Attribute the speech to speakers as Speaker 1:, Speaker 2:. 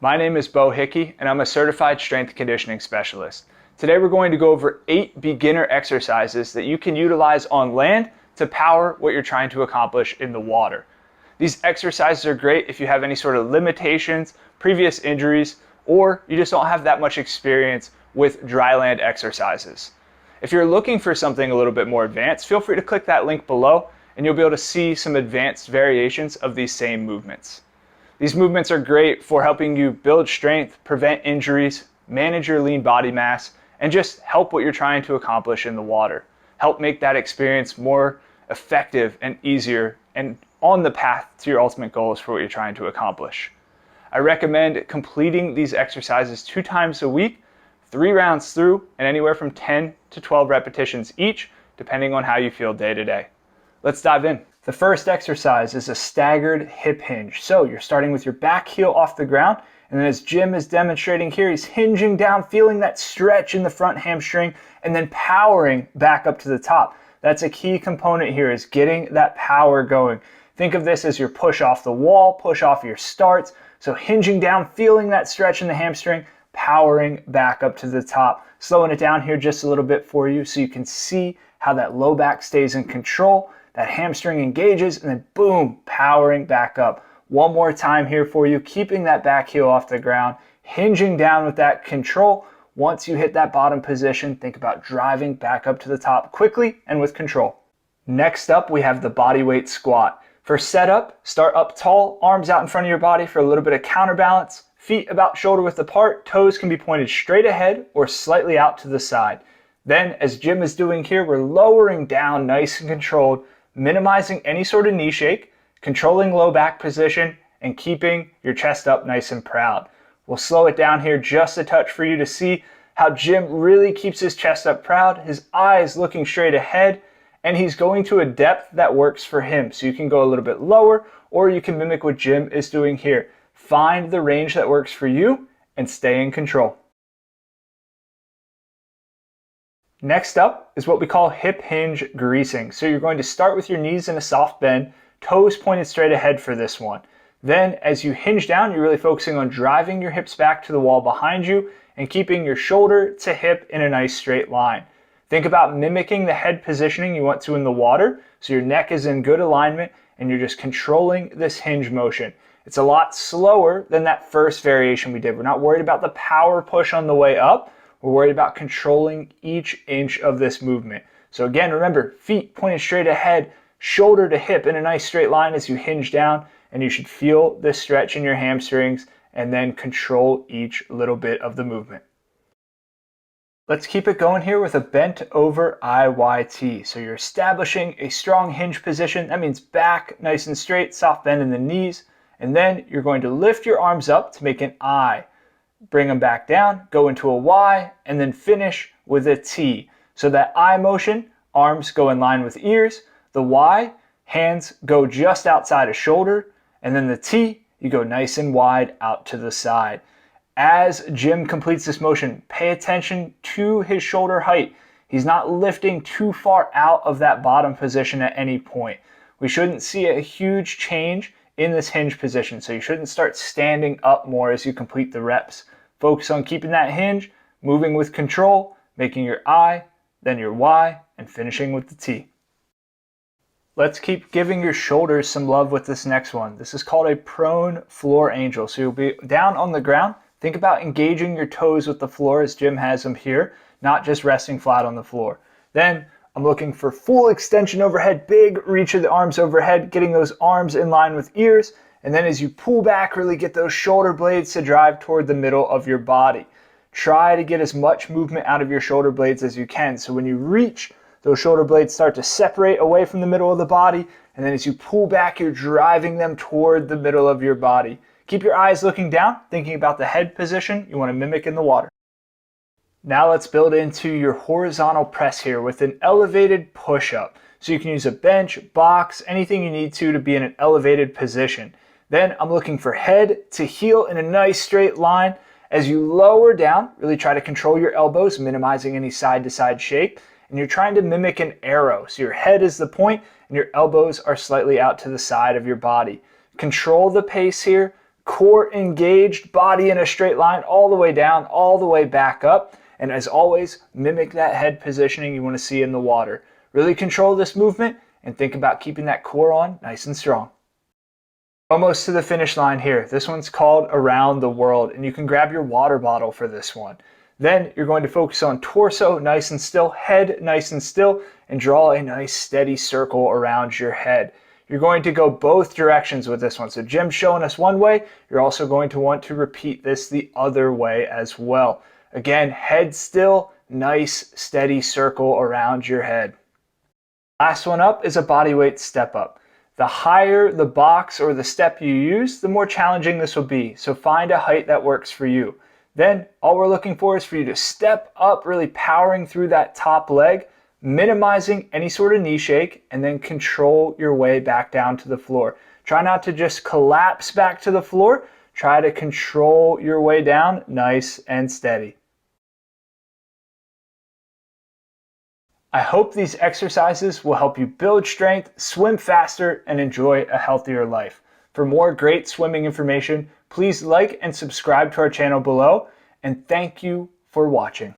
Speaker 1: My name is Bo Hicky, and I'm a certified strength conditioning specialist. Today we're going to go over 8 beginner exercises that you can utilize on land to power what you're trying to accomplish in the water. These exercises are great if you have any sort of limitations, previous injuries, or you just don't have that much experience with dry land exercises. If you're looking for something a little bit more advanced, feel free to click that link below and you'll be able to see some advanced variations of these same movements. These movements are great for helping you build strength, prevent injuries, manage your lean body mass, and just help what you're trying to accomplish in the water. Help make that experience more effective and easier and on the path to your ultimate goals for what you're trying to accomplish. I recommend completing these exercises 2 times a week, 3 rounds through, and anywhere from 10 to 12 repetitions each, depending on how you feel day to day. Let's dive in. The first exercise is a staggered hip hinge. So you're starting with your back heel off the ground, and then as Jim is demonstrating here, he's hinging down, feeling that stretch in the front hamstring, and then powering back up to the top. That's a key component here, is getting that power going. Think of this as your push off the wall, push off your starts. So hinging down, feeling that stretch in the hamstring, powering back up to the top. Slowing it down here just a little bit for you so you can see how that low back stays in control, that hamstring engages, and then boom, powering back up. One more time here for you, keeping that back heel off the ground, hinging down with that control. Once you hit that bottom position, think about driving back up to the top quickly and with control. Next up, we have the bodyweight squat. For setup, start up tall, arms out in front of your body for a little bit of counterbalance, feet about shoulder width apart, toes can be pointed straight ahead or slightly out to the side. Then, as Jim is doing here, we're lowering down nice and controlled, minimizing any sort of knee shake, controlling low back position, and keeping your chest up nice and proud. We'll slow it down here just a touch for you to see how Jim really keeps his chest up proud, his eyes looking straight ahead, and he's going to a depth that works for him. So you can go a little bit lower, or you can mimic what Jim is doing here. Find the range that works for you and stay in control. Next up is what we call hip hinge greasing. So you're going to start with your knees in a soft bend, toes pointed straight ahead for this one. Then as you hinge down, you're really focusing on driving your hips back to the wall behind you and keeping your shoulder to hip in a nice straight line. Think about mimicking the head positioning you want to in the water, so your neck is in good alignment and you're just controlling this hinge motion. It's a lot slower than that first variation we did. We're not worried about the power push on the way up. We're worried about controlling each inch of this movement. So again, remember, feet pointed straight ahead, shoulder to hip in a nice straight line as you hinge down, and you should feel this stretch in your hamstrings and then control each little bit of the movement. Let's keep it going here with a bent over IYT. So you're establishing a strong hinge position. That means back nice and straight, soft bend in the knees. And then you're going to lift your arms up to make an I. Bring them back down, go into a Y, and then finish with a T. So that I motion, arms go in line with ears. The Y, hands go just outside of shoulder. And then the T, you go nice and wide out to the side. As Jim completes this motion, pay attention to his shoulder height. He's not lifting too far out of that bottom position at any point. We shouldn't see a huge change in this hinge position, so you shouldn't start standing up more as you complete the reps. Focus on keeping that hinge, moving with control, making your I, then your Y, and finishing with the T. Let's keep giving your shoulders some love with this next one. This is called a prone floor angel. So you'll be down on the ground. Think about engaging your toes with the floor as Jim has them here, not just resting flat on the floor. Then I'm looking for full extension overhead, big reach of the arms overhead, getting those arms in line with ears. And then as you pull back, really get those shoulder blades to drive toward the middle of your body. Try to get as much movement out of your shoulder blades as you can. So when you reach, those shoulder blades start to separate away from the middle of the body. And then as you pull back, you're driving them toward the middle of your body. Keep your eyes looking down, thinking about the head position you want to mimic in the water. Now let's build into your horizontal press here with an elevated push-up. So you can use a bench, box, anything you need to be in an elevated position. Then I'm looking for head to heel in a nice straight line. As you lower down, really try to control your elbows, minimizing any side-to-side shake. And you're trying to mimic an arrow. So your head is the point and your elbows are slightly out to the side of your body. Control the pace here. core engaged, body in a straight line all the way down, all the way back up. And as always, mimic that head positioning you want to see in the water. Really control this movement and think about keeping that core on nice and strong. Almost to the finish line here. This one's called Around the World, and you can grab your water bottle for this one. Then you're going to focus on torso nice and still, head nice and still, and draw a nice steady circle around your head. You're going to go both directions with this one. So Jim's showing us one way. You're also going to want to repeat this the other way as well. Again, head still, nice steady circle around your head. Last one up is a bodyweight step-up. The higher the box or the step you use, the more challenging this will be. So find a height that works for you. Then all we're looking for is for you to step up, really powering through that top leg, minimizing any sort of knee shake, and then control your way back down to the floor. Try not to just collapse back to the floor. Try to control your way down nice and steady. I hope these exercises will help you build strength, swim faster, and enjoy a healthier life. For more great swimming information, please like and subscribe to our channel below, and thank you for watching.